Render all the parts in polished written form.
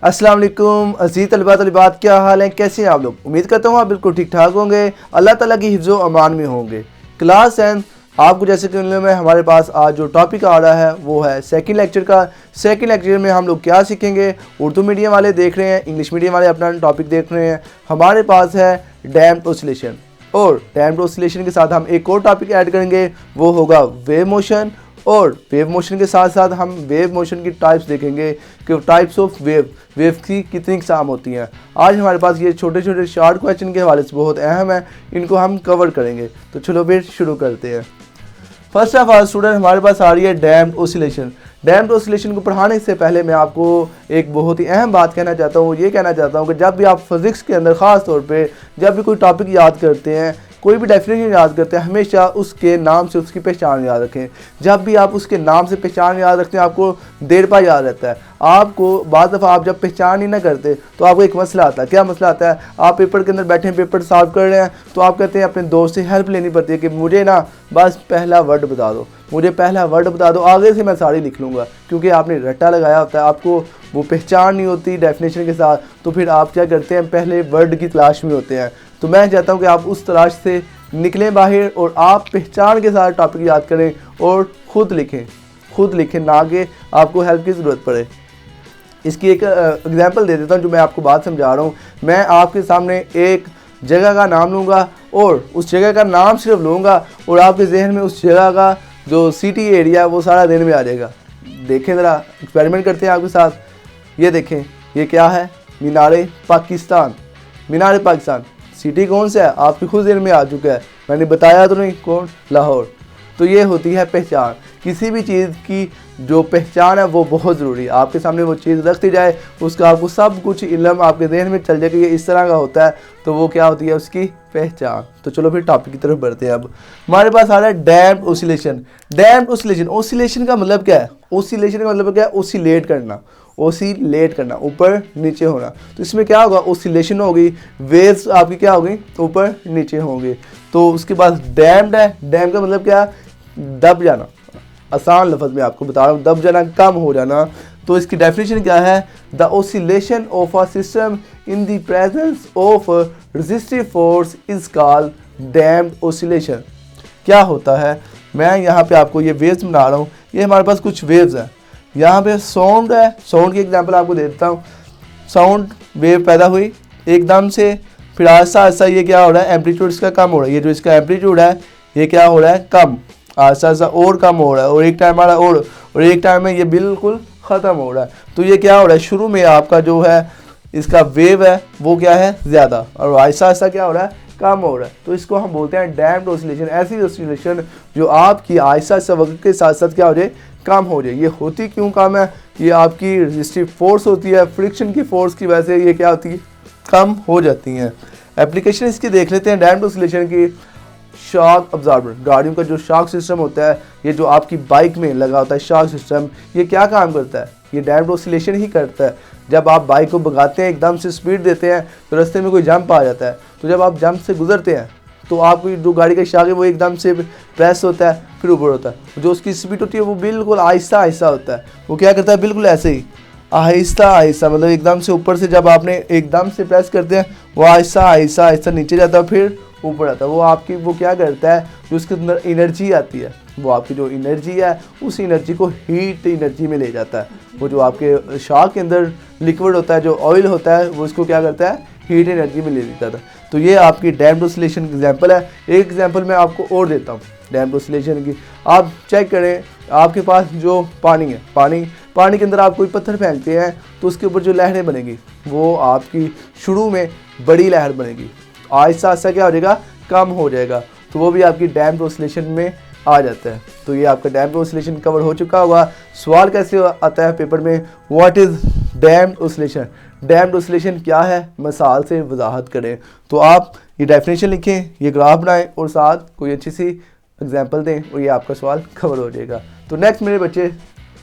अस्सलाम वालेकुम अज़ीज़ तलबात, क्या हाल है, कैसे हैं आप लोग। उम्मीद करता हूँ आप बिल्कुल ठीक ठाक होंगे, अल्लाह ताला की हिफ्ज़ो अमान में होंगे। क्लास 10 आपको जैसे कि में हमारे पास आज जो टॉपिक आ रहा है वो है सेकंड लेक्चर का। सेकंड लेक्चर में हम लोग क्या सीखेंगे। उर्दू मीडियम वाले देख रहे हैं, इंग्लिश मीडियम वाले अपना टॉपिक देख रहे हैं। हमारे पास है डैम्प्ड ऑसिलेशन, और डैम्प्ड ऑसिलेशन के साथ हम एक और टॉपिक ऐड करेंगे, वो होगा वेव मोशन। और वेव मोशन के साथ साथ हम वेव मोशन की टाइप्स देखेंगे कि टाइप्स ऑफ वेव की कितनी इकसाम होती हैं। आज हमारे पास ये छोटे छोटे शॉर्ट क्वेश्चन के हवाले से बहुत अहम है, इनको हम कवर करेंगे। तो चलो फिर शुरू करते हैं। फर्स्ट ऑफ ऑल स्टूडेंट, हमारे पास आ रही है डैम्प्ड ऑसिलेशन। डैम्प्ड ऑसिलेशन को पढ़ाने से पहले मैं आपको एक बहुत ही अहम बात कहना चाहता हूँ। ये कहना चाहता हूँ कि जब भी आप फिज़िक्स के अंदर ख़ास तौर पे जब भी कोई टॉपिक याद करते हैं, कोई भी डेफिनेशन याद करते हैं, हमेशा उसके नाम से उसकी पहचान याद रखें। जब भी आप उसके नाम से पहचान याद रखते हैं, आपको देर पा याद रहता है। आपको बाद दफ़ा आप जब पहचान ही ना करते तो आपको एक मसला आता है। क्या मसला आता है? आप पेपर के अंदर बैठे हैं, पेपर सॉल्व कर रहे हैं, तो आप कहते हैं अपने दोस्त से हेल्प लेनी पड़ती है कि मुझे ना बस पहला वर्ड बता दो, मुझे पहला वर्ड बता दो, आगे से मैं सारी लिख लूँगा। क्योंकि आपने रट्टा लगाया होता है, आपको वो पहचान नहीं होती डेफिनेशन के साथ। तो फिर आप क्या करते हैं, पहले वर्ड की तलाश में होते हैं। तो मैं चाहता हूँ कि आप उस तलाश से निकलें बाहर और आप पहचान के साथ टॉपिक याद करें और ख़ुद लिखें, ना कि आपको हेल्प की ज़रूरत पड़े। इसकी एक एग्जांपल दे देता हूँ जो मैं आपको बात समझा रहा हूँ। मैं आपके सामने एक जगह का नाम लूँगा और उस जगह का नाम सिर्फ लूँगा और आपके जहन में उस जगह का जो सिटी एरिया है वो सारा दिन में आ जाएगा। देखें ज़रा, एक्सपेरिमेंट करते हैं आपके साथ। ये देखें, ये क्या है? मीनारे पाकिस्तान। मीनारे पाकिस्तान सिटी कौन सा है? आपके खुद दिन में आ चुका है, मैंने बताया तो नहीं। कौन? लाहौर। तो ये होती है पहचान। किसी भी चीज़ की जो पहचान है वो बहुत ज़रूरी है। आपके सामने वो चीज़ रख दी जाए, उसका आपको सब कुछ इल्म आपके जहन में चल जाए कि ये इस तरह का होता है, तो वो क्या होती है? उसकी पहचान। तो चलो फिर टॉपिक की तरफ बढ़ते हैं। अब हमारे पास आ रहा है damped oscillation. Damped oscillation, oscillation का मतलब क्या है? ऑसिलेशन का मतलब क्या है? ऑसिलेट करना, ऊपर नीचे होना। तो इसमें क्या होगा? ऑसिलेशन होगी, वेव्स आपकी क्या होगी? ऊपर नीचे होंगे। तो उसके बाद डैम्प्ड है। डैम का मतलब क्या? दब जाना। आसान लफ्ज़ में आपको बता रहा हूँ, दब जाना, कम हो जाना। तो इसकी डेफिनेशन क्या है? The oscillation of a system in the presence of resistive force is called damped oscillation. क्या होता है? मैं यहाँ पे आपको ये वेव्स बना रहा हूँ। ये हमारे पास कुछ वेव्स हैं। यहाँ पे साउंड है, साउंड की एग्जांपल आपको दे देता हूँ। साउंड वेव पैदा हुई एकदम से, फिर आहिस्ता आहिस्ता ये क्या हो रहा है? एम्पलीट्यूड इसका कम हो रहा है। ये जो इसका एम्पलीट्यूड है ये क्या हो रहा है? कम, आहिस्ता आहिस्ता और कम हो रहा है, और एक टाइम आ रहा है और एक टाइम में ये बिल्कुल ख़त्म हो रहा है। तो ये क्या हो रहा है? शुरू में आपका जो है इसका वेव है वो क्या है? ज़्यादा, और आहिस्ता आहिस्ता क्या हो रहा है? कम हो रहा है। तो इसको हम बोलते हैं डैम्प्ड ऑसिलेशन। ऐसी ऑसिलेशन जो आपकी आहिस्ता आहिस्ता वक्त के साथ साथ क्या हो जाए? कम हो जाए। ये होती क्यों कम है? ये आपकी रेजिस्टिव फोर्स होती है, फ्रिक्शन की फोर्स की वजह से ये क्या होती है? कम हो जाती हैं। एप्लीकेशन इसकी देख लेते हैं डैम्प्ड ऑसिलेशन की। शॉक अब्जॉर्बर, गाड़ियों का जो शॉक सिस्टम होता है, ये जो आपकी बाइक में लगा होता है शॉक सिस्टम, ये क्या काम करता है? ये डैम्प्ड ऑसिलेशन ही करता है। जब आप बाइक को भगाते हैं, एकदम से स्पीड देते हैं, तो रास्ते में कोई जंप आ जाता है, तो जब आप जंप से गुजरते हैं तो आपकी जो गाड़ी का शॉक है वो एकदम से प्रेस होता है, फिर ऊपर होता है। जो उसकी स्पीड होती है वो बिल्कुल आहिस्ता आहिस्ता होता है। वो क्या करता है? बिल्कुल ऐसे ही आहिस्ता आहिस्ता, मतलब एकदम से ऊपर से जब आपने एकदम से प्रेस करते हैं वो आहिस्ता आहिस्ता आहिस्ता नीचे जाता है, फिर ऊपर आता है। वो आपकी वो क्या करता है? जो उसके अंदर एनर्जी आती है, वो आपकी जो एनर्जी है उस एनर्जी को हीट एनर्जी में ले जाता है। वो जो आपके शॉक के अंदर लिक्विड होता है, जो ऑयल होता है, वो उसको क्या करता है? हीट एनर्जी में ले लेता था। तो ये आपकी डैम्प्ड ऑसिलेशन की एग्जांपल है। एक एग्जांपल मैं आपको और देता हूँ डैम्प्ड ऑसिलेशन की। आप चेक करें, आपके पास जो पानी है, पानी के अंदर आप कोई पत्थर फेंकते हैं तो उसके ऊपर जो लहरें बनेगी वो आपकी शुरू में बड़ी लहर बनेगी, आहिस्ता आहिस्ता क्या हो जाएगा? कम हो जाएगा। तो वो भी आपकी डैम्प्ड ऑसिलेशन में आ जाता है। तो ये आपका डैम्प्ड ऑसिलेशन कवर हो चुका होगा। सवाल कैसे आता है पेपर में? What is damped oscillation? Damped oscillation क्या है? मिसाल से वजाहत करें। तो आप ये डेफिनेशन लिखें, ये ग्राफ बनाएं और साथ कोई अच्छी सी एग्जांपल दें और ये आपका सवाल कवर हो जाएगा। तो नेक्स्ट मेरे बच्चे,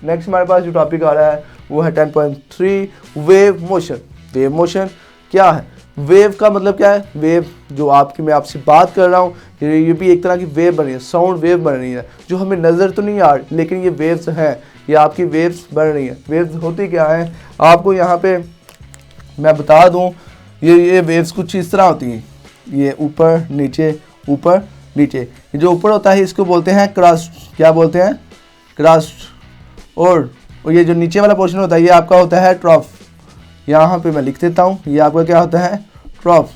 नेक्स्ट हमारे पास जो टॉपिक आ रहा है वो है 10.3 वेव मोशन। वेव मोशन क्या है? वेव का मतलब क्या है? वेव जो आपकी मैं आपसे बात कर रहा हूँ ये भी एक तरह की वेव बन रही है, साउंड वेव बन रही है, जो हमें नज़र तो नहीं आ रही लेकिन ये वेव्स हैं, ये आपकी वेव्स बन रही हैं। वेव्स होती क्या है? आपको यहाँ पे मैं बता दूं, ये वेव्स कुछ इस तरह होती हैं, ये ऊपर नीचे। ये जो ऊपर होता है इसको बोलते हैं क्रस्ट। क्या बोलते हैं? क्रस्ट। और ये जो नीचे वाला पोर्शन होता है ये आपका होता है ट्रफ। यहाँ पे मैं लिख देता हूँ, ये आपका क्या होता है? ट्रफ।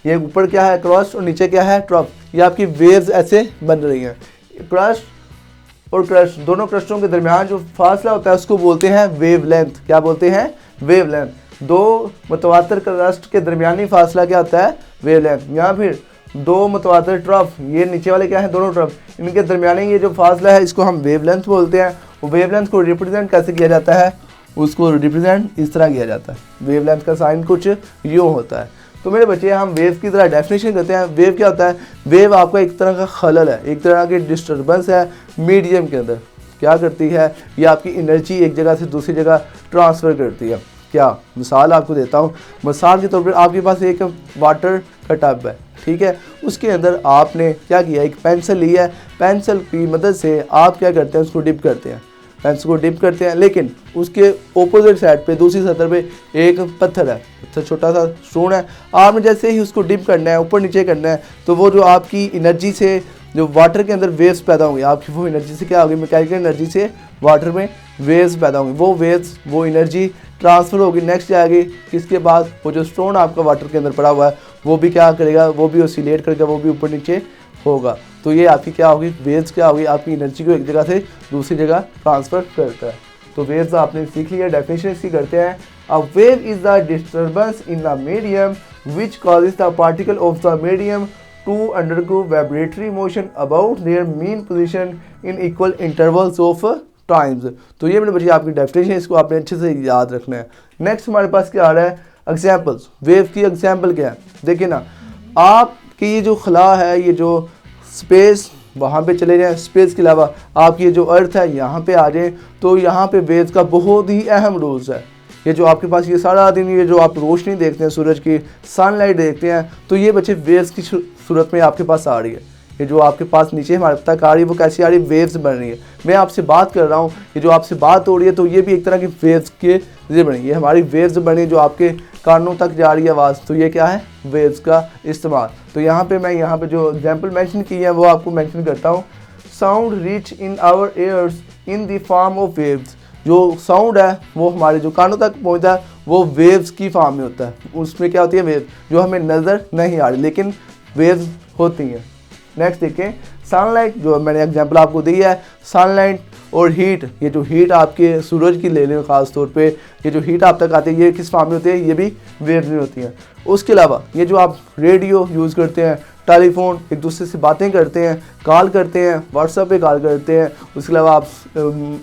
ये ऊपर क्या है? क्रस्ट, और नीचे क्या है? ट्रफ। ये आपकी वेव्स ऐसे बन रही हैं। क्रस्ट और क्रस्ट, दोनों क्रस्टों के दरमियान जो फासला होता है उसको बोलते हैं वेवलेंथ। क्या बोलते हैं? वेवलेंथ। दो मुतवातर क्रस्ट के दरमियानी फासला क्या होता है? वेवलेंथ। या फिर दो मुतवातर ट्रफ, ये नीचे वाले क्या है? दोनों ट्रफ, इनके दरमियानी ये जो फासला है इसको हम वेवलेंथ बोलते हैं। वो वेवलेंथ को रिप्रेजेंट कैसे किया जाता है? उसको रिप्रेजेंट इस तरह किया जाता है। वेवलेंथ का साइन कुछ यूँ होता है। तो मेरे बच्चे, हम वेव की तरह डेफिनेशन करते हैं। वेव क्या होता है? वेव आपका एक तरह का खलल है, एक तरह की डिस्टर्बेंस है मीडियम के अंदर। क्या करती है? ये आपकी एनर्जी एक जगह से दूसरी जगह ट्रांसफ़र करती है। क्या मिसाल आपको देता हूँ। मिसाल के तौर पर आपके पास एक वाटर का टब है, ठीक है। उसके अंदर आपने क्या किया? एक पेंसिल ली है। पेंसिल की मदद से आप क्या करते हैं? उसको डिप करते हैं, पेंसिल को डिप करते हैं। लेकिन उसके ओपोजिट साइड पे, दूसरी सतह पे एक पत्थर है, पत्थर छोटा सा स्टोन है। आपने जैसे ही उसको डिप करना है, ऊपर नीचे करना है, तो वो जो आपकी एनर्जी से जो वाटर के अंदर वेव्स पैदा होंगी, आपकी वो एनर्जी से क्या होगी? मैकेनिकल एनर्जी से वाटर में वेव्स पैदा होंगी। वो वेव्स, वो एनर्जी ट्रांसफ़र होगी, नेक्स्ट जाएगी किसके बाद? वो जो स्टोन आपका वाटर के अंदर पड़ा हुआ है वो भी क्या करेगा? वो भी ऑसिलेट करेगा, वो भी ऊपर नीचे होगा। तो ये आपकी क्या होगी? वेव्स क्या होगी? आपकी एनर्जी को एक जगह से दूसरी जगह ट्रांसफ़र करता है। तो वेव्स आपने सीख लिया, डेफिनेशन इसकी करते हैं। A wave is the disturbance in the medium which causes the particle of the medium to undergo vibratory motion about their mean position in equal intervals of times। तो ये मेरे बच्चे आपकी डेफिनेशन, इसको आपने अच्छे से याद रखना है। नेक्स्ट हमारे पास क्या आ रहा है? एग्जाम्पल्स। वेव की एग्जाम्पल क्या है? देखिए ना, आपकी ये जो खला है, ये जो स्पेस, वहाँ पे चले जाएं। स्पेस के अलावा आपकी ये जो अर्थ है यहाँ पे आ जाएं, तो यहाँ पे वेव्स का बहुत ही अहम रोल है। ये जो आपके पास ये सारा दिन ये जो आप रोशनी देखते हैं, सूरज की सनलाइट देखते हैं, तो ये बच्चे वेव्स की सूरत में आपके पास आ रही है। ये जो आपके पास नीचे हमारे तक आ रही है वो कैसी आ रही है? वेव्स बन रही है। मैं आपसे बात कर रहा हूँ, ये जो आपसे बात हो रही है तो ये भी एक तरह की वेव्स के जरिए बनी है। ये हमारी वेव्स बनी जो आपके कानों तक जा रही है आवाज़, तो ये क्या है? वेव्स का इस्तेमाल। तो यहाँ पे मैं यहाँ पे जो एग्जाम्पल मैंशन की है वो आपको मैंशन करता हूँ। Sound reach in our ears in the form of waves. जो साउंड है वो हमारे जो कानों तक पहुँचता है वो वेव्स की फॉर्म में होता है। उसमें क्या होती है? वेव, जो हमें नज़र नहीं आ रही लेकिन वेव्स होती हैं। नेक्स्ट देखें, सनलाइट, जो मैंने एग्जांपल आपको दी है। सनलाइट और हीट, ये जो हीट आपके सूरज की ले लें ख़ास तौर पे, ये जो हीट आप तक आती है ये किस फॉर्म में होती है? ये भी वेव्स में होती हैं। उसके अलावा ये जो आप रेडियो यूज़ करते हैं, टेलीफोन, एक दूसरे से बातें करते हैं, कॉल करते हैं, व्हाट्सएप पे कॉल करते हैं। उसके अलावा आप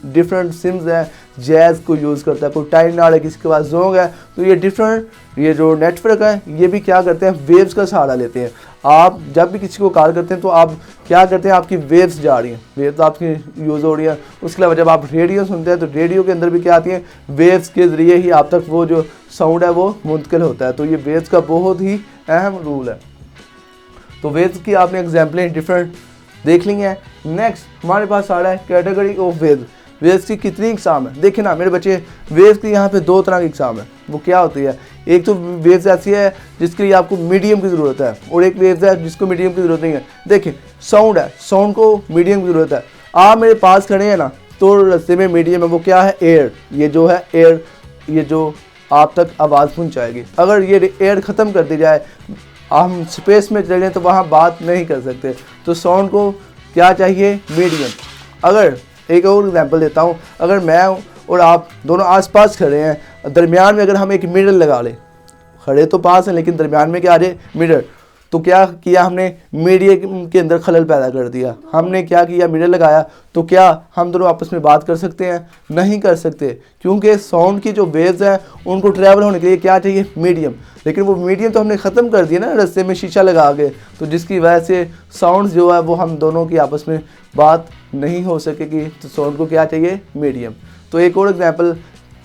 डिफरेंट सिम्स हैं, जैज़ को यूज़ करता है, कोई टाइनाड है, किसी के पास जोंग है, तो ये डिफरेंट ये जो नेटवर्क है ये भी क्या करते हैं? वेव्स का सहारा लेते हैं। आप जब भी किसी को कॉल करते हैं तो आप क्या करते हैं? आपकी वेव्स जा रही हैं, वेव्स आपकी यूज़ हो रही है। उसके अलावा जब आप रेडियो सुनते हैं तो रेडियो के अंदर भी क्या आती हैं? वेव्स के ज़रिए ही आप तक वो जो साउंड है वो मुंतकिल होता है। तो ये वेव्स का बहुत ही अहम रूल है। तो वेव्स की आपने एग्जाम्पलें डिफरेंट देख ली हैं। नेक्स्ट हमारे पास आ रहा है कैटेगरी ऑफ वेव्स। वेव्स की कितनी इकसाम है? देखिए ना मेरे बच्चे, वेव्स की यहाँ पे दो तरह की इकसाम है। वो क्या होती है? एक तो वेव्स ऐसी है जिसके लिए आपको मीडियम की ज़रूरत है, और एक वेव्स है जिसको मीडियम की ज़रूरत नहीं है। देखिए साउंड है, साउंड को मीडियम की ज़रूरत है। आप मेरे पास खड़े हैं ना, तो रास्ते में मीडियम है, वो क्या है? एयर। ये जो है एयर, ये जो आप तक आवाज़ पहुँचाएगी। अगर ये एयर ख़त्म कर दी जाए, हम स्पेस में चले जाएँ तो वहाँ बात नहीं कर सकते। तो साउंड को क्या चाहिए? मीडियम। अगर एक और एग्जांपल देता हूँ, अगर मैं और आप दोनों आसपास खड़े हैं, दरमियान में अगर हम एक मिरर लगा लें, खड़े तो पास हैं लेकिन दरमियान में क्या आ जाए? मिरर। तो क्या किया हमने? मीडियम के अंदर खलल पैदा कर दिया। हमने क्या किया? मिरर लगाया। तो क्या हम दोनों आपस में बात कर सकते हैं? नहीं कर सकते, क्योंकि साउंड की जो वेव्स हैं उनको ट्रैवल होने के लिए क्या चाहिए? मीडियम। लेकिन वो मीडियम तो हमने ख़त्म कर दिया ना रास्ते में शीशा लगा के, तो जिसकी वजह से साउंड जो है वो हम दोनों की आपस में बात नहीं हो सकेगी। तो साउंड को क्या चाहिए? मीडियम। तो एक और एग्जांपल,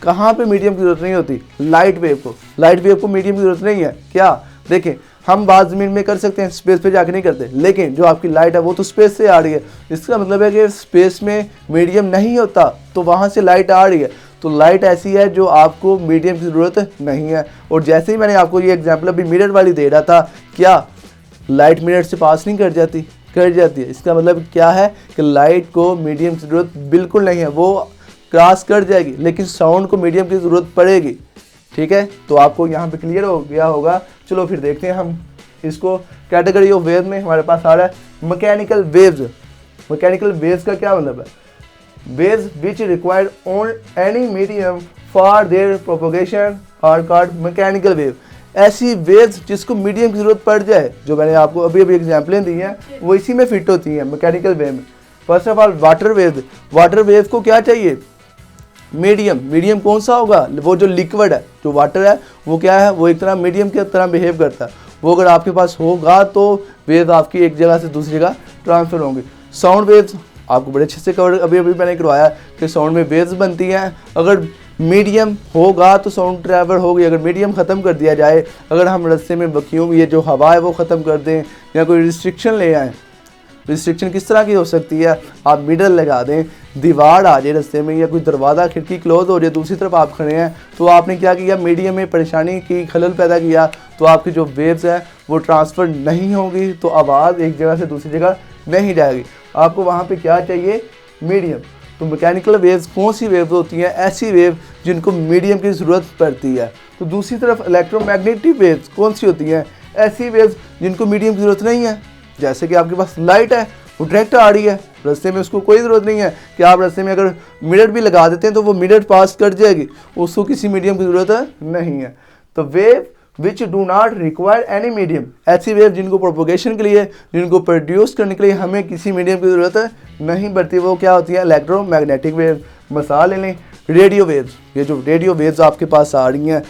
कहाँ पे मीडियम की ज़रूरत नहीं होती? लाइट वेव को। लाइट वेव को मीडियम की ज़रूरत नहीं है। क्या? देखें, हम बात ज़मीन में कर सकते हैं, स्पेस पे जाके नहीं करते, लेकिन जो आपकी लाइट है वो तो स्पेस से आ रही है। इसका मतलब है कि स्पेस में मीडियम नहीं होता तो वहाँ से लाइट आ रही है। तो तो लाइट ऐसी है जो आपको मीडियम की ज़रूरत नहीं है। और जैसे ही मैंने आपको ये एग्जांपल अभी मिरर वाली दे रहा था, क्या लाइट मिरर से पास नहीं कर जाती? कर जाती है। इसका मतलब क्या है कि लाइट को मीडियम की ज़रूरत बिल्कुल नहीं है, वो क्रॉस कर जाएगी, लेकिन साउंड को मीडियम की ज़रूरत पड़ेगी। ठीक है, तो आपको यहाँ पे क्लियर हो गया होगा। चलो फिर देखते हैं हम इसको। कैटेगरी ऑफ वेव में हमारे पास आ रहा है मैकेनिकल वेव्स। मैकेनिकल वेव्स का क्या मतलब है? Waves which required on any medium for their propagation are called mechanical wave. ऐसी वेव्स जिसको मीडियम की ज़रूरत पड़ जाए, जो मैंने आपको अभी एग्जाम्पलें दी हैं, वो इसी में फिट होती हैं मैकेनिकल वेव में। First of all water wave. Water wave को क्या चाहिए? मीडियम। मीडियम कौन सा होगा? वो जो लिक्विड है, जो वाटर है, वो क्या है? वो एक तरह मीडियम की तरह बिहेव करता है। वो अगर आपके पास होगा तो वेव आपकी एक जगह से दूसरी जगह ट्रांसफ़र होंगी। साउंड वेव्स आपको बड़े अच्छे से कवर अभी मैंने करवाया कि साउंड में वेव्स बनती हैं। अगर मीडियम होगा तो साउंड ट्रैवल होगी। अगर मीडियम ख़त्म कर दिया जाए, अगर हम रास्ते में वैक्यूम, ये जो हवा है वो ख़त्म कर दें या कोई रिस्ट्रिक्शन ले आएँ। रिस्ट्रिक्शन किस तरह की हो सकती है? आप मिडल लगा दें, दीवार आ जाए रास्ते में, या कोई दरवाज़ा खिड़की क्लोज हो जाए, दूसरी तरफ आप खड़े हैं, तो आपने क्या किया? मीडियम में परेशानी की, खलल पैदा किया, तो आपकी जो वेव्स हैं वो ट्रांसफ़र नहीं होगी, तो आवाज़ एक जगह से दूसरी जगह नहीं जाएगी। आपको वहाँ पे क्या चाहिए? मीडियम। तो मैकेनिकल वेव्स कौन सी वेव्स होती हैं? ऐसी वेव जिनको मीडियम की ज़रूरत पड़ती है। तो दूसरी तरफ इलेक्ट्रोमैग्नेटिक वेव्स कौन सी होती हैं? ऐसी वेव्स जिनको मीडियम की ज़रूरत नहीं है। जैसे कि आपके पास लाइट है, वो डायरेक्ट आ रही है रास्ते में, उसको कोई ज़रूरत नहीं है कि आप रास्ते में अगर मिरर भी लगा देते हैं तो वो मिरर पास कर जाएगी, उसको किसी मीडियम की ज़रूरत नहीं है। तो wave which do not require any medium, ऐसी वेव जिनको प्रोपोगेशन के लिए, जिनको प्रोड्यूस करने के लिए हमें किसी मीडियम की ज़रूरत नहीं पड़ती, वो क्या होती है? Electromagnetic wave. मिसाल ले लें रेडियो वेव्स। ये जो रेडियो वेव्स आपके पास आ रही हैं,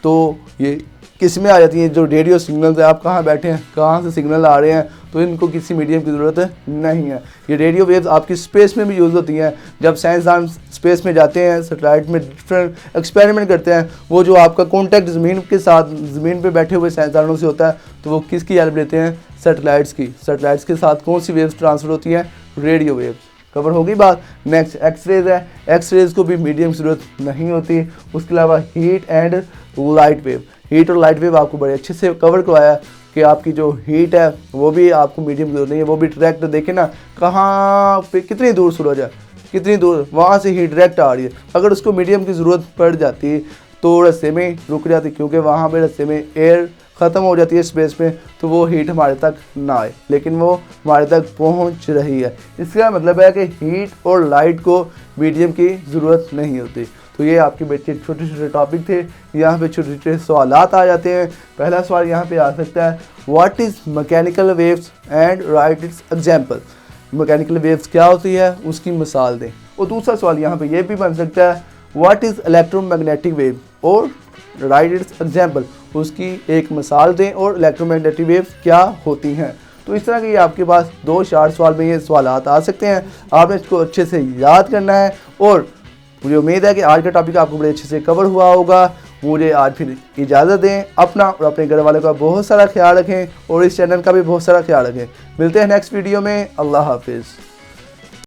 तो ये किस में आ जाती हैं? जो रेडियो सिग्नल्स है, आप कहाँ बैठे हैं, कहाँ से सिग्नल आ रहे हैं, तो इनको किसी मीडियम की ज़रूरत नहीं है। ये रेडियो वेव्स आपकी स्पेस में भी यूज़ होती हैं। जब साइंसदान स्पेस में जाते हैं, सैटेलाइट में डिफरेंट एक्सपेरिमेंट करते हैं, वो जो आपका कॉन्टैक्ट ज़मीन के साथ, ज़मीन पे बैठे हुए साइंसदानों से होता है, तो वो किसकी हेल्प लेते हैं? सैटेलाइट्स की। सैटेलाइट्स के साथ कौन सी वेव्स ट्रांसफ़र होती हैं? Radio waves. कवर होगी बात। नेक्स्ट एक्सरेज है। एक्सरेज को भी मीडियम की ज़रूरत नहीं होती। उसके अलावा heat and light wave. Heat और लाइट वेव आपको बड़े अच्छे से कवर करवाया कि आपकी जो हीट है वो भी आपको मीडियम की ज़रूरत नहीं है। वो भी डायरेक्ट देखें ना, कहाँ पे कितनी दूर सूरज है, कितनी दूर, वहाँ से हीट डायरेक्ट आ रही है। अगर उसको मीडियम की ज़रूरत पड़ जाती तो रास्ते में रुक जाती, क्योंकि वहाँ पे रास्ते में एयर ख़त्म हो जाती है स्पेस में, तो वो हीट हमारे तक ना आए, लेकिन वो हमारे तक पहुँच रही है। इसका मतलब है कि हीट और लाइट को मीडियम की ज़रूरत नहीं होती। तो ये आपके बच्चे छोटे छोटे टॉपिक थे। यहाँ पे छोटे छोटे सवालात आ जाते हैं। पहला सवाल यहाँ पे आ सकता है, what is mechanical waves and right it's example. Mechanical waves क्या होती है, उसकी मिसाल दें। और दूसरा सवाल यहाँ पे ये भी बन सकता है, व्हाट इज़ इलेक्ट्रोमैग्नेटिक वेव और राइट इट्स एग्जाम्पल, उसकी एक मिसाल दें और इलेक्ट्रोमैग्नेटिक वेव्स क्या होती हैं। तो इस तरह के आपके पास 2-4 सवाल में ये सवालात आ सकते हैं। आपने इसको अच्छे से याद करना है। और मुझे उम्मीद है कि आज का टॉपिक आपको बड़े अच्छे से कवर हुआ होगा। मुझे आज फिर इजाज़त दें। अपना और अपने घर वालों का बहुत सारा ख्याल रखें और इस चैनल का भी बहुत सारा ख्याल रखें। मिलते हैं नेक्स्ट वीडियो में। अल्लाह हाफिज़।